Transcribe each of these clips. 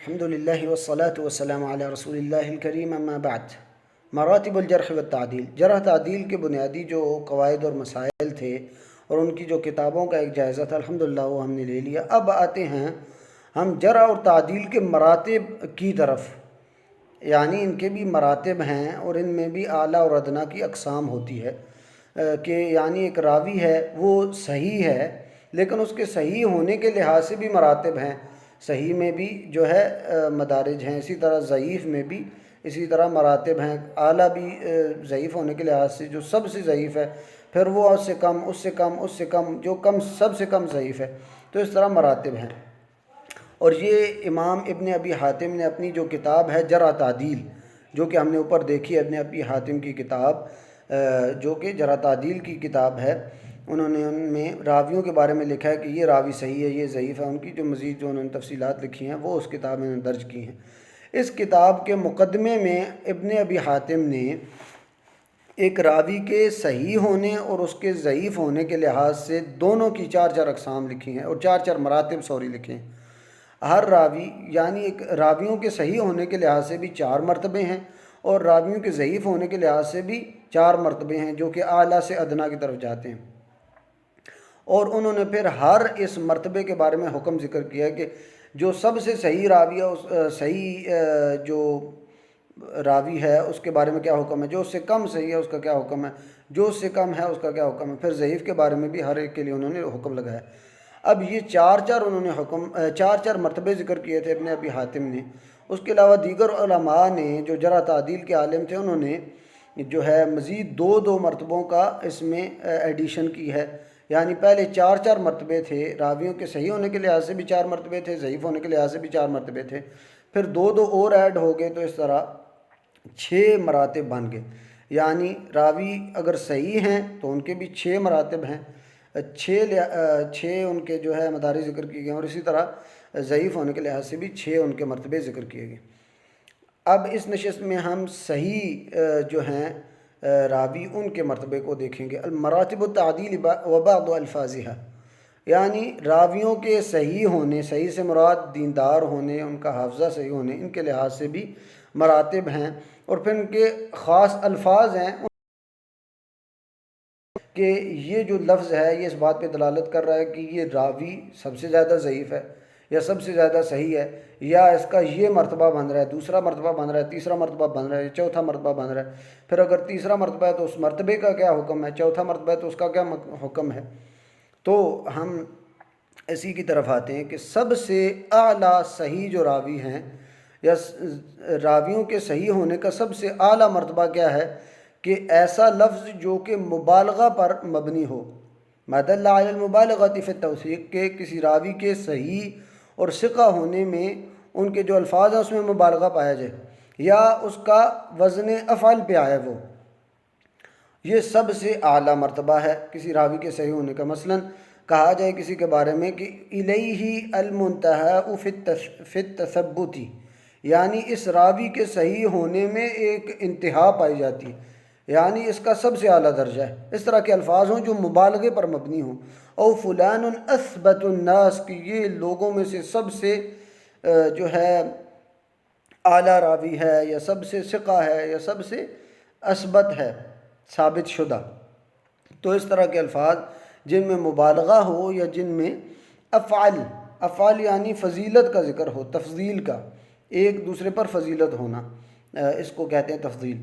الحمد للہ والصلاة والسلام علی رسول اللہ الکریم اما بعد۔ مراتب الجرح والتعدیل، جرح تعدیل کے بنیادی جو قواعد اور مسائل تھے اور ان کی جو کتابوں کا ایک جائزہ تھا الحمدللہ وہ ہم نے لے لیا۔ اب آتے ہیں ہم جرح اور تعدیل کے مراتب کی طرف، یعنی ان کے بھی مراتب ہیں اور ان میں بھی اعلیٰ اور ادنیٰ کی اقسام ہوتی ہے کہ یعنی ایک راوی ہے وہ صحیح ہے لیکن اس کے صحیح ہونے کے لحاظ سے بھی مراتب ہیں، صحیح میں بھی جو ہے مدارج ہیں، اسی طرح ضعیف میں بھی اسی طرح مراتب ہیں، اعلیٰ بھی ضعیف ہونے کے لحاظ سے جو سب سے ضعیف ہے، پھر وہ اس سے کم، اس سے کم، اس سے کم، جو کم سب سے کم ضعیف ہے، تو اس طرح مراتب ہیں۔ اور یہ امام ابن ابی حاتم نے اپنی جو کتاب ہے جرح تعدیل، جو کہ ہم نے اوپر دیکھی ابن ابی حاتم کی کتاب جو کہ جرح تعدیل کی کتاب ہے، انہوں نے ان میں راویوں کے بارے میں لکھا ہے کہ یہ راوی صحیح ہے، یہ ضعیف ہے، ان کی جو مزید جو انہوں نے تفصیلات لکھی ہیں وہ اس کتاب میں درج کی ہیں۔ اس کتاب کے مقدمے میں ابن ابی حاتم نے ایک راوی کے صحیح ہونے اور اس کے ضعیف ہونے کے لحاظ سے دونوں کی چار چار اقسام لکھی ہیں اور چار چار مراتب لکھے ہیں۔ ہر راوی یعنی ایک راویوں کے صحیح ہونے کے لحاظ سے بھی چار مرتبے ہیں اور راویوں کے ضعیف ہونے کے لحاظ سے بھی چار مرتبے ہیں جو کہ اعلیٰ سے ادنیٰ کی طرف جاتے ہیں۔ اور انہوں نے پھر ہر اس مرتبے کے بارے میں حکم ذکر کیا کہ جو سب سے صحیح راوی ہے، صحیح جو راوی ہے اس کے بارے میں کیا حکم ہے، جو اس سے کم صحیح ہے اس کا کیا حکم ہے، جو اس سے کم ہے اس کا کیا حکم ہے، پھر ضعیف کے بارے میں بھی ہر ایک کے لیے انہوں نے حکم لگایا۔ اب یہ چار چار انہوں نے چار چار مرتبے ذکر کیے تھے ابن ابی حاتم نے۔ اس کے علاوہ دیگر علماء نے جو جرح تعدیل کے عالم تھے انہوں نے جو ہے مزید دو مرتبوں کا اس میں ایڈیشن کی ہے، یعنی پہلے چار چار مرتبے تھے، راویوں کے صحیح ہونے کے لحاظ سے بھی چار مرتبے تھے، ضعیف ہونے کے لحاظ سے بھی چار مرتبے تھے، پھر دو اور ایڈ ہو گئے تو اس طرح 6 مراتب بن گئے۔ یعنی راوی اگر صحیح ہیں تو ان کے بھی 6 مراتب ہیں، 6 ان کے جو ہے مدارج ذکر کیے گئے اور اسی طرح ضعیف ہونے کے لحاظ سے بھی 6 ان کے مرتبے ذکر کیے گئے۔ اب اس نشست میں ہم صحیح جو ہیں راوی ان کے مرتبے کو دیکھیں گے۔ المراتب التعدیل و بعض الفاظها، یعنی راویوں کے صحیح ہونے، صحیح سے مراد دیندار ہونے، ان کا حافظہ صحیح ہونے، ان کے لحاظ سے بھی مراتب ہیں اور پھر ان کے خاص الفاظ ہیں کہ یہ جو لفظ ہے یہ اس بات پہ دلالت کر رہا ہے کہ یہ راوی سب سے زیادہ ضعیف ہے یا سب سے زیادہ صحیح ہے، یا اس کا یہ مرتبہ بن رہا ہے، دوسرا مرتبہ بن رہا ہے، تیسرا مرتبہ بن رہا ہے، چوتھا مرتبہ بن رہا ہے۔ پھر اگر تیسرا مرتبہ ہے تو اس مرتبے کا کیا حکم ہے، چوتھا مرتبہ ہے تو اس کا کیا حکم ہے۔ تو ہم اسی کی طرف آتے ہیں کہ سب سے اعلیٰ صحیح جو راوی ہیں یا راویوں کے صحیح ہونے کا سب سے اعلیٰ مرتبہ کیا ہے کہ ایسا لفظ جو کہ مبالغہ پر مبنی ہو، ما دل علی المبالغۃ فی التوثیق، کہ کسی راوی کے صحیح اور ثقہ ہونے میں ان کے جو الفاظ ہیں اس میں مبالغہ پایا جائے یا اس کا وزن افعل پہ آئے، وہ یہ سب سے اعلیٰ مرتبہ ہے کسی راوی کے صحیح ہونے کا۔ مثلا کہا جائے کسی کے بارے میں کہ الیہ المنتہی فی التثبت، یعنی اس راوی کے صحیح ہونے میں ایک انتہا پائی جاتی ہے، یعنی اس کا سب سے اعلیٰ درجہ ہے۔ اس طرح کے الفاظ ہوں جو مبالغے پر مبنی ہوں۔ او فلان اثبت الناس، کہ یہ لوگوں میں سے سب سے جو ہے اعلیٰ راوی ہے یا سب سے ثقہ ہے یا سب سے اثبت ہے، ثابت شدہ۔ تو اس طرح کے الفاظ جن میں مبالغہ ہو یا جن میں افعال یعنی فضیلت کا ذکر ہو، تفضیل کا، ایک دوسرے پر فضیلت ہونا، اس کو کہتے ہیں تفضیل۔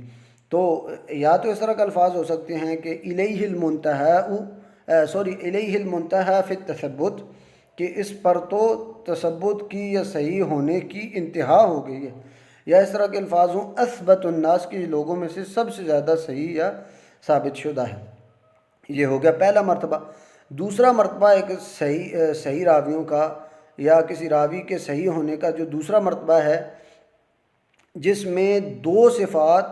تو یا تو اس طرح کے الفاظ ہو سکتے ہیں کہ الیہ المنتہی فی التثبت، کہ اس پر تو تثبت کی یا صحیح ہونے کی انتہا ہو گئی ہے، یا اس طرح کے الفاظ ہوں اثبت الناس، کی لوگوں میں سے سب سے زیادہ صحیح یا ثابت شدہ ہے۔ یہ ہو گیا پہلا مرتبہ۔ دوسرا مرتبہ ایک صحیح راویوں کا یا کسی راوی کے صحیح ہونے کا جو دوسرا مرتبہ ہے جس میں 2 صفات،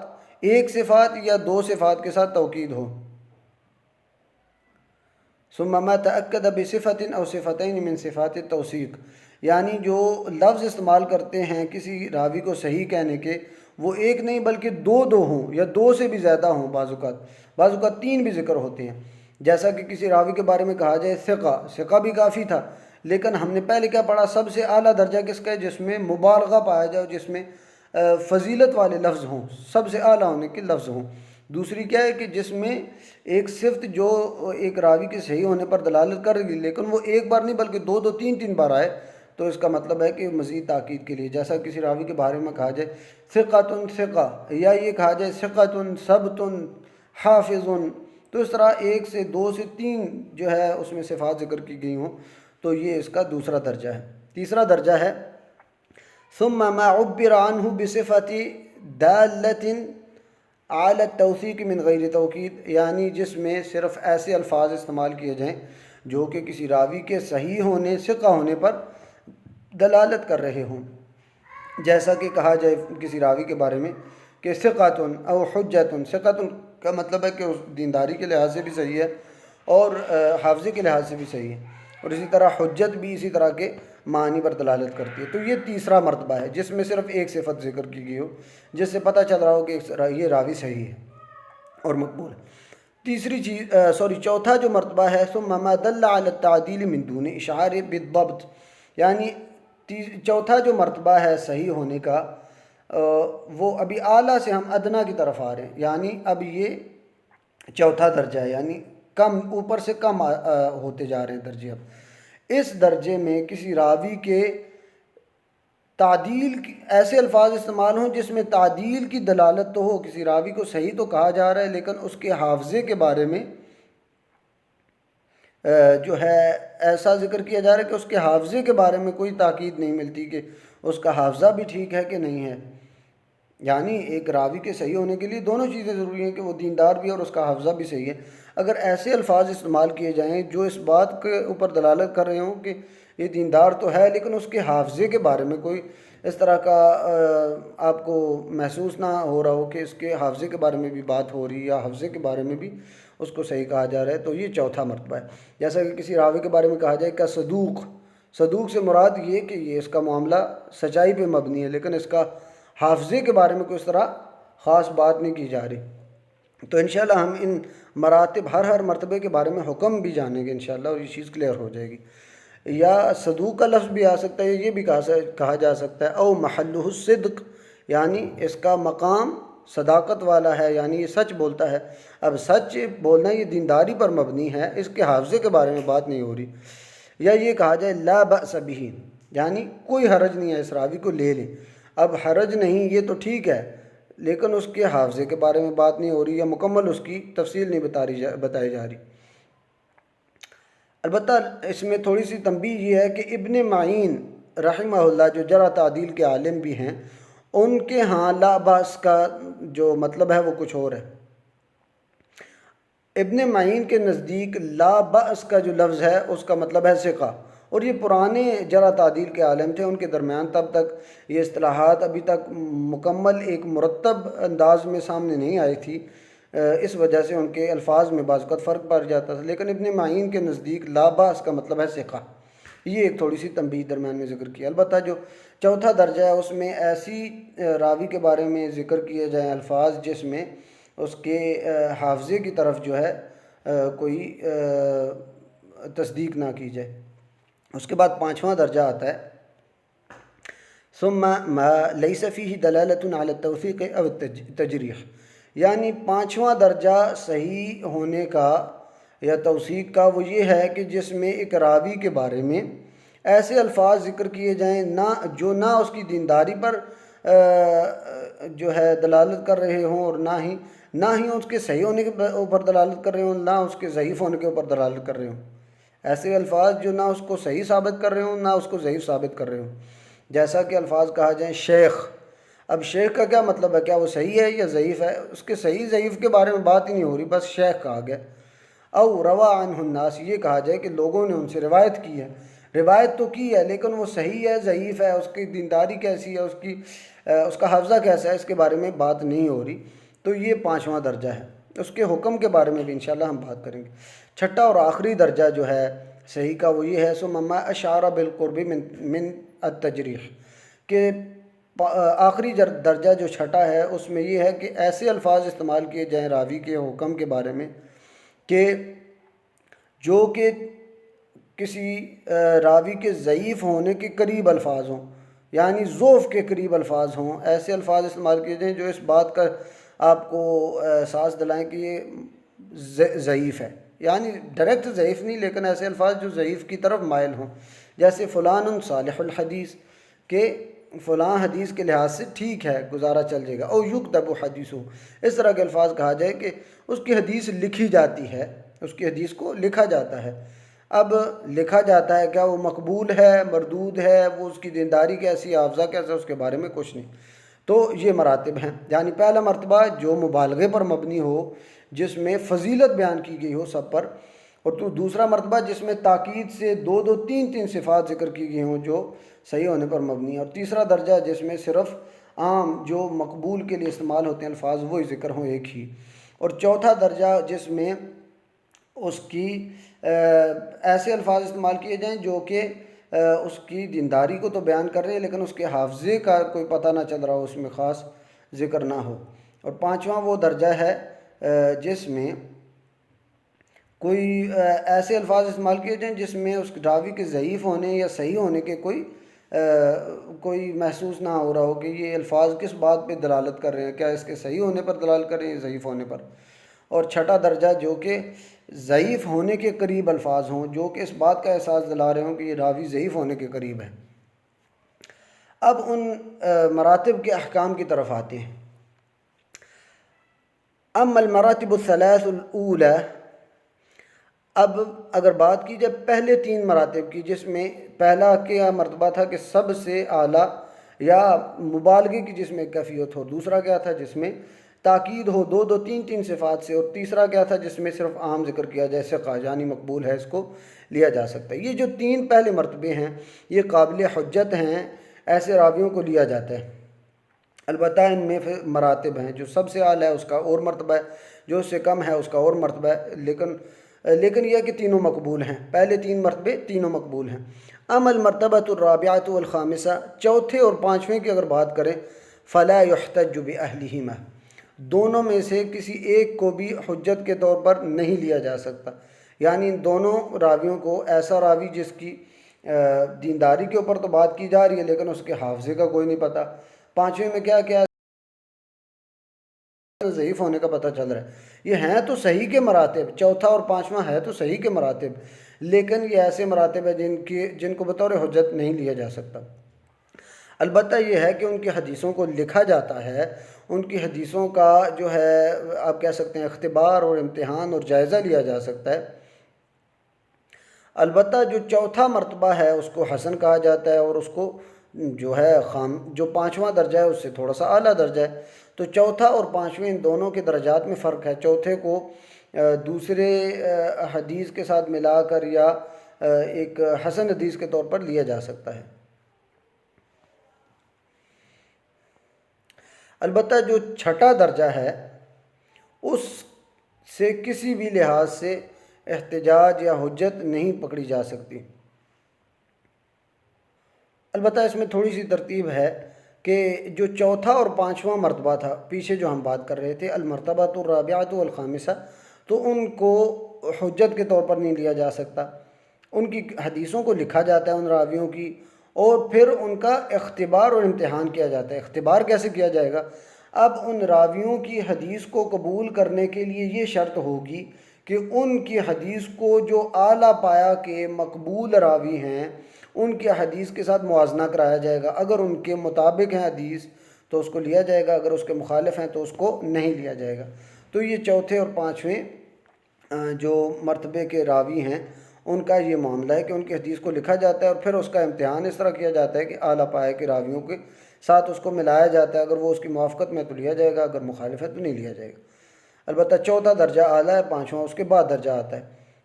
ایک صفات یا 2 صفات کے ساتھ توکید ہو، ثم ما تأکد بصفت او صفتین من صفات التوثیق، یعنی جو لفظ استعمال کرتے ہیں کسی راوی کو صحیح کہنے کے وہ ایک نہیں بلکہ 2 ہوں یا 2 سے بھی زیادہ ہوں، بعض اوقات 3 بھی ذکر ہوتے ہیں۔ جیسا کہ کسی راوی کے بارے میں کہا جائے ثقہ بھی کافی تھا، لیکن ہم نے پہلے کیا پڑھا، سب سے اعلیٰ درجہ کس کا ہے؟ جس میں مبالغہ پایا جائے، جس میں فضیلت والے لفظ ہوں، سب سے اعلیٰ ہونے کے لفظ ہوں۔ دوسری کیا ہے کہ جس میں ایک صفت جو ایک راوی کے صحیح ہونے پر دلالت کر رہی، لیکن وہ ایک بار نہیں بلکہ دو دو تین تین بار آئے، تو اس کا مطلب ہے کہ مزید تاکید کے لیے، جیسا کسی راوی کے بارے میں کہا جائے ثقۃ ثقہ، یا یہ کہا جائے ثقۃ ثبت حافظ، تو اس طرح ایک سے دو سے تین جو ہے اس میں صفات ذکر کی گئی ہوں، تو یہ اس کا دوسرا درجہ ہے۔ تیسرا درجہ ہے ثم ما عبر عنہ بصفت دالۃ علی التوثیق من غیر توکید، یعنی جس میں صرف ایسے الفاظ استعمال کیے جائیں جو کہ کسی راوی کے صحیح ہونے، ثقہ ہونے پر دلالت کر رہے ہوں، جیسا کہ کہا جائے کسی راوی کے بارے میں کہ ثقۃ او حجۃ، ثقۃ کا مطلب ہے کہ اس دینداری کے لحاظ سے بھی صحیح ہے اور حافظے کے لحاظ سے بھی صحیح ہے، اور اسی طرح حجت بھی اسی طرح کے معنی پر دلالت کرتی ہے۔ تو یہ تیسرا مرتبہ ہے جس میں صرف ایک صفت ذکر کی گئی ہو، جس سے پتہ چل رہا ہو کہ یہ راوی صحیح ہے اور مقبول ہے۔ چوتھا جو مرتبہ ہے ثم ما دل علی التعدیل من دون اشعار بالضبط، یعنی چوتھا جو مرتبہ ہے صحیح ہونے کا، وہ ابھی اعلیٰ سے ہم ادنا کی طرف آ رہے ہیں، یعنی اب یہ چوتھا درجہ ہے، یعنی کم اوپر سے کم ہوتے جا رہے ہیں درجے۔ اب اس درجے میں کسی راوی کے تعدیل ایسے الفاظ استعمال ہوں جس میں تعدیل کی دلالت تو ہو، کسی راوی کو صحیح تو کہا جا رہا ہے لیکن اس کے حافظے کے بارے میں جو ہے ایسا ذکر کیا جا رہا ہے کہ اس کے حافظے کے بارے میں کوئی تاکید نہیں ملتی کہ اس کا حافظہ بھی ٹھیک ہے کہ نہیں ہے۔ یعنی ایک راوی کے صحیح ہونے کے لیے دونوں چیزیں ضروری ہیں کہ وہ دیندار بھی اور اس کا حافظہ بھی صحیح ہے۔ اگر ایسے الفاظ استعمال کیے جائیں جو اس بات کے اوپر دلالت کر رہے ہوں کہ یہ دیندار تو ہے لیکن اس کے حافظے کے بارے میں کوئی اس طرح کا آپ کو محسوس نہ ہو رہا ہو کہ اس کے حافظے کے بارے میں بھی بات ہو رہی ہے یا حافظے کے بارے میں بھی اس کو صحیح کہا جا رہا ہے، تو یہ چوتھا مرتبہ ہے۔ جیسا کہ کسی راوی کے بارے میں کہا جائے کہ صدوق سے مراد یہ کہ یہ اس کا معاملہ سچائی پہ مبنی ہے، لیکن اس کا حافظے کے بارے میں کوئی اس طرح خاص بات نہیں کی جا رہی۔ تو انشاءاللہ ہم ان مراتب ہر مرتبے کے بارے میں حکم بھی جانیں گے انشاءاللہ، اور یہ چیز کلیئر ہو جائے گی۔ یا صدوق کا لفظ بھی آ سکتا ہے، یہ بھی کہا جا سکتا ہے او محلہ الصدق، یعنی اس کا مقام صداقت والا ہے، یعنی یہ سچ بولتا ہے۔ اب سچ بولنا یہ دینداری پر مبنی ہے، اس کے حافظے کے بارے میں بات نہیں ہو رہی۔ یا یہ کہا جائے لا بأس بہ، یعنی کوئی حرج نہیں ہے، اس راوی کو لے لیں۔ اب حرج نہیں یہ تو ٹھیک ہے لیکن اس کے حافظے کے بارے میں بات نہیں ہو رہی یا مکمل اس کی تفصیل نہیں بتائی جا رہی۔ البتہ اس میں تھوڑی سی تنبیہ یہ ہے کہ ابن معین رحمہ اللہ جو جرح تعدیل کے عالم بھی ہیں، ان کے ہاں لا باس کا جو مطلب ہے وہ کچھ اور ہے۔ ابن معین کے نزدیک لا باس کا جو لفظ ہے اس کا مطلب ہے ثقہ، اور یہ پرانے جرح تعدیل کے عالم تھے، ان کے درمیان تب تک یہ اصطلاحات ابھی تک مکمل ایک مرتب انداز میں سامنے نہیں آئی تھی، اس وجہ سے ان کے الفاظ میں بعض اوقات فرق پڑ جاتا تھا۔ لیکن ابن معین کے نزدیک لا باس کا مطلب ہے ثقہ، یہ ایک تھوڑی سی تنبیہ درمیان میں ذکر کیا۔ البتہ جو چوتھا درجہ ہے اس میں ایسی راوی کے بارے میں ذکر کیے جائیں الفاظ جس میں اس کے حافظے کی طرف جو ہے کوئی تصدیق نہ کی جائے۔ اس کے بعد پانچواں درجہ آتا ہے ثم ما لیس فیہ دلالۃ علی التوثیق او التجریح، یعنی پانچواں درجہ صحیح ہونے کا یا توثیق کا وہ یہ ہے کہ جس میں ایک راوی کے بارے میں ایسے الفاظ ذکر کیے جائیں جو نہ اس کی دینداری پر جو ہے دلالت کر رہے ہوں اور نہ ہی اس کے صحیح ہونے کے اوپر دلالت کر رہے ہوں، نہ اس کے ضعیف ہونے کے اوپر دلالت کر رہے ہوں۔ ایسے الفاظ جو نہ اس کو صحیح ثابت کر رہے ہوں نہ اس کو ضعیف ثابت کر رہے ہوں، جیسا کہ الفاظ کہا جائیں شیخ۔ اب شیخ کا کیا مطلب ہے؟ کیا وہ صحیح ہے یا ضعیف ہے؟ اس کے صحیح ضعیف کے بارے میں بات ہی نہیں ہو رہی، بس شیخ کہا گیا۔ او روا عنہ الناس، یہ کہا جائے کہ لوگوں نے ان سے روایت کی ہے، روایت تو کی ہے لیکن وہ صحیح ہے ضعیف ہے، اس کی دینداری کیسی ہے، اس کا حافظہ کیسا ہے، اس کے بارے میں بات نہیں ہو رہی۔ تو یہ پانچواں درجہ ہے، اس کے حکم کے بارے میں بھی انشاءاللہ ہم بات کریں گے۔ چھٹا اور آخری درجہ جو ہے صحیح کا وہ یہ ہے ثم ما اشار بالقرب من التجریح، کہ آخری درجہ جو چھٹا ہے اس میں یہ ہے کہ ایسے الفاظ استعمال کیے جائیں راوی کے حکم کے بارے میں کہ جو کہ کسی راوی کے ضعیف ہونے کے قریب الفاظ ہوں، یعنی ضعف کے قریب الفاظ ہوں، ایسے الفاظ استعمال کیے جائیں جو اس بات کا آپ کو احساس دلائیں کہ یہ ضعیف ہے، یعنی ڈائریکٹ ضعیف نہیں لیکن ایسے الفاظ جو ضعیف کی طرف مائل ہوں، جیسے فلان صالح الحدیث، کہ فلاں حدیث کے لحاظ سے ٹھیک ہے، گزارا چل جائے گا، او یکتب حدیث ہو، اس طرح کے الفاظ کہا جائے کہ اس کی حدیث لکھی جاتی ہے، اس کی حدیث کو لکھا جاتا ہے۔ اب لکھا جاتا ہے، کیا وہ مقبول ہے، مردود ہے، وہ اس کی دینداری کیسی، حافظہ کیسا، اس کے بارے میں کچھ نہیں۔ تو یہ مراتب ہیں، یعنی پہلا مرتبہ جو مبالغے پر مبنی ہو، جس میں فضیلت بیان کی گئی ہو سب پر، اور تو دوسرا مرتبہ جس میں تاکید سے دو دو تین تین صفات ذکر کی گئی ہوں جو صحیح ہونے پر مبنی ہے، اور تیسرا درجہ جس میں صرف عام جو مقبول کے لیے استعمال ہوتے ہیں الفاظ وہی ذکر ہوں ایک ہی، اور چوتھا درجہ جس میں اس کی ایسے الفاظ استعمال کیے جائیں جو کہ اس کی دینداری کو تو بیان کر رہے ہیں لیکن اس کے حافظے کا کوئی پتہ نہ چل رہا ہو، اس میں خاص ذکر نہ ہو۔ اور پانچواں وہ درجہ ہے جس میں کوئی ایسے الفاظ استعمال کیے جائیں جس میں اس راوی کے ضعیف ہونے یا صحیح ہونے کے کوئی محسوس نہ ہو رہا ہو کہ یہ الفاظ کس بات پہ دلالت کر رہے ہیں، کیا اس کے صحیح ہونے پر دلالت کر رہے ہیں یا ضعیف ہونے پر۔ اور چھٹا درجہ جو کہ ضعیف ہونے کے قریب الفاظ ہوں، جو کہ اس بات کا احساس دلا رہے ہوں کہ یہ راوی ضعیف ہونے کے قریب ہے۔ اب ان مراتب کے احکام کی طرف آتے ہیں۔ اما المراتب الثلاث الاولى، اب اگر بات کی جائے پہلے تین مراتب کی، جس میں پہلا کیا مرتبہ تھا کہ سب سے اعلیٰ یا مبالغے کی جس میں کیفیت ہو، دوسرا کیا تھا جس میں تاکید ہو دو دو تین تین صفات سے، اور تیسرا کیا تھا جس میں صرف عام ذکر کیا جائے، ثقہ یعنی مقبول ہے، اس کو لیا جا سکتا ہے۔ یہ جو تین پہلے مرتبے ہیں یہ قابل حجت ہیں، ایسے راویوں کو لیا جاتا ہے۔ البتہ ان میں مراتب ہیں، جو سب سے اعلیٰ ہے اس کا اور مرتبہ ہے، جو اس سے کم ہے اس کا اور مرتبہ ہے، لیکن یہ کہ تینوں مقبول ہیں، پہلے تین مرتبے تینوں مقبول ہیں۔ اما المرتبۃ الرابعۃ والخامسہ، چوتھے اور پانچویں کی اگر بات کریں، فلا يحتج بأہلہما، دونوں میں سے کسی ایک کو بھی حجت کے طور پر نہیں لیا جا سکتا، یعنی ان دونوں راویوں کو، ایسا راوی جس کی دینداری کے اوپر تو بات کی جا رہی ہے لیکن اس کے حافظے کا کوئی نہیں پتہ، پانچویں میں کیا کیا ضعیف ہونے کا پتہ چل رہا ہے، یہ ہیں تو صحیح کے مراتب، چوتھا اور پانچواں ہے تو صحیح کے مراتب، لیکن یہ ایسے مراتب ہیں جن کو بطور حجت نہیں لیا جا سکتا۔ البتہ یہ ہے کہ ان کی حدیثوں کو لکھا جاتا ہے، ان کی حدیثوں کا جو ہے آپ کہہ سکتے ہیں اختبار اور امتحان اور جائزہ لیا جا سکتا ہے۔ البتہ جو چوتھا مرتبہ ہے اس کو حسن کہا جاتا ہے، اور اس کو جو ہے جو پانچواں درجہ ہے اس سے تھوڑا سا اعلیٰ درجہ ہے۔ تو چوتھا اور پانچویں ان دونوں کے درجات میں فرق ہے، چوتھے کو دوسرے حدیث کے ساتھ ملا کر یا ایک حسن حدیث کے طور پر لیا جا سکتا ہے۔ البتہ جو چھٹا درجہ ہے اس سے کسی بھی لحاظ سے احتجاج یا حجت نہیں پکڑی جا سکتی۔ البتہ اس میں تھوڑی سی ترتیب ہے کہ جو چوتھا اور پانچواں مرتبہ تھا، پیچھے جو ہم بات کر رہے تھے المرتبۃ الرابعۃ والخامسہ، تو ان کو حجت کے طور پر نہیں لیا جا سکتا، ان کی حدیثوں کو لکھا جاتا ہے ان راویوں کی، اور پھر ان کا اختبار اور امتحان کیا جاتا ہے۔ اختبار کیسے کیا جائے گا؟ اب ان راویوں کی حدیث کو قبول کرنے کے لیے یہ شرط ہوگی کہ ان کی حدیث کو جو اعلیٰ پایا کے مقبول راوی ہیں ان کی حدیث کے ساتھ موازنہ کرایا جائے گا، اگر ان کے مطابق ہیں حدیث تو اس کو لیا جائے گا، اگر اس کے مخالف ہیں تو اس کو نہیں لیا جائے گا۔ تو یہ چوتھے اور پانچویں جو مرتبے کے راوی ہیں ان کا یہ معاملہ ہے کہ ان کی حدیث کو لکھا جاتا ہے اور پھر اس کا امتحان اس طرح کیا جاتا ہے کہ اعلیٰ پائے کے راویوں کے ساتھ اس کو ملایا جاتا ہے، اگر وہ اس کی موافقت میں تو لیا جائے گا، اگر مخالف ہے تو نہیں لیا جائے گا۔ البتہ چوتھا درجہ اعلیٰ ہے، پانچواں اس کے بعد درجہ آتا ہے،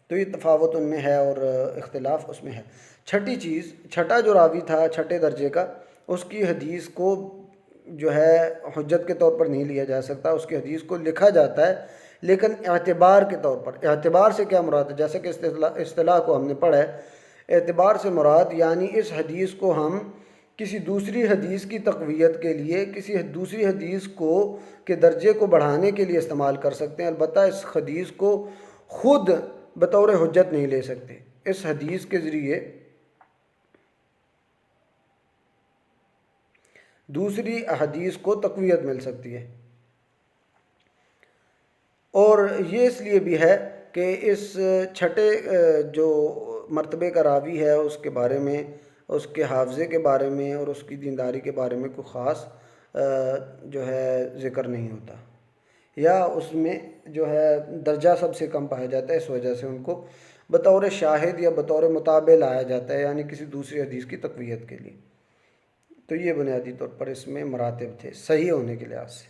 تو یہ تفاوت ان میں ہے اور اختلاف اس میں ہے۔ چھٹی چیز، چھٹا جو راوی تھا چھٹے درجے کا، اس کی حدیث کو جو ہے حجت کے طور پر نہیں لیا جا سکتا، اس کی حدیث کو لکھا جاتا ہے لیکن اعتبار کے طور پر۔ اعتبار سے کیا مراد ہے؟ جیسے کہ اصطلاح کو ہم نے پڑھا ہے، اعتبار سے مراد یعنی اس حدیث کو ہم کسی دوسری حدیث کی تقویت کے لیے، کسی دوسری حدیث کے درجے کو بڑھانے کے لیے استعمال کر سکتے ہیں، البتہ اس حدیث کو خود بطور حجت نہیں لے سکتے۔ اس حدیث کے ذریعے دوسری احادیث کو تقویت مل سکتی ہے، اور یہ اس لیے بھی ہے کہ اس چھٹے جو مرتبے کا راوی ہے اس کے بارے میں، اس کے حافظے کے بارے میں اور اس کی دینداری کے بارے میں کوئی خاص جو ہے ذکر نہیں ہوتا، یا اس میں جو ہے درجہ سب سے کم پایا جاتا ہے، اس وجہ سے ان کو بطور شاہد یا بطور متابع لایا جاتا ہے، یعنی کسی دوسری حدیث کی تقویت کے لیے۔ تو یہ بنیادی طور پر اس میں مراتب تھے صحیح ہونے کے لحاظ سے۔